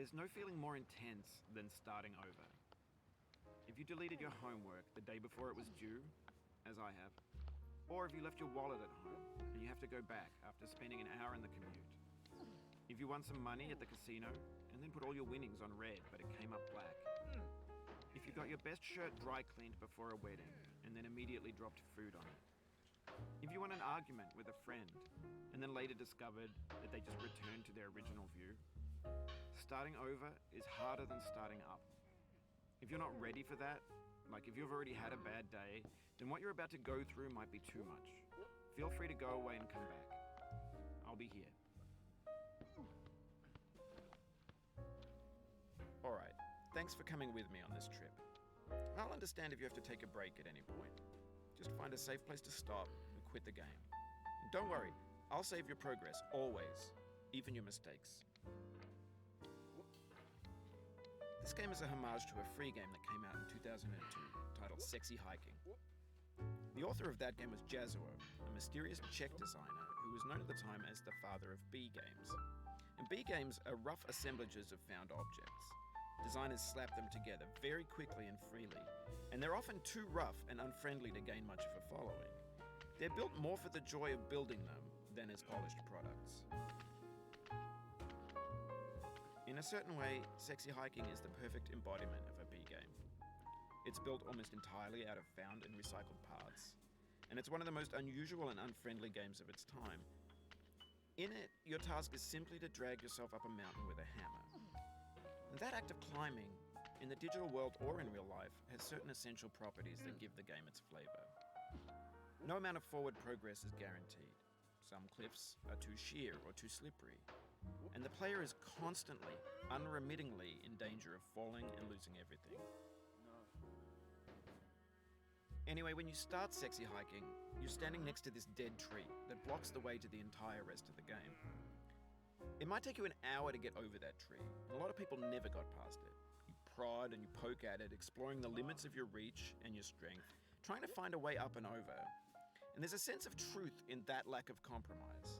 There's no feeling more intense than starting over. If you deleted your homework the day before it was due, as I have, or if you left your wallet at home and you have to go back after spending an hour in the commute. If you won some money at the casino and then put all your winnings on red but it came up black. If you got your best shirt dry cleaned before a wedding and then immediately dropped food on it. If you won an argument with a friend and then later discovered that they just returned to their original view. Starting over is harder than starting up. If you're not ready for that, like if you've already had a bad day, then what you're about to go through might be too much. Feel free to go away and come back. I'll be here. Alright, thanks for coming with me on this trip. I'll understand if you have to take a break at any point. Just find a safe place to stop and quit the game. And don't worry, I'll save your progress, always, even your mistakes. This game is a homage to a free game that came out in 2002, titled Sexy Hiking. The author of that game was Jazuo, a mysterious Czech designer who was known at the time as the father of B games. And B games are rough assemblages of found objects. Designers slap them together very quickly and freely, and they're often too rough and unfriendly to gain much of a following. They're built more for the joy of building them than as polished products. In a certain way, Sexy Hiking is the perfect embodiment of a B game. It's built almost entirely out of found and recycled parts, and it's one of the most unusual and unfriendly games of its time. In it, your task is simply to drag yourself up a mountain with a hammer. And that act of climbing, in the digital world or in real life, has certain essential properties that give the game its flavor. No amount of forward progress is guaranteed. Some cliffs are too sheer or too slippery, and the player is constantly, unremittingly in danger of falling and losing everything. Anyway, when you start Sexy Hiking, you're standing next to this dead tree that blocks the way to the entire rest of the game. It might take you an hour to get over that tree, and a lot of people never got past it. You prod and you poke at it, exploring the limits of your reach and your strength, trying to find a way up and over. And there's a sense of truth in that lack of compromise.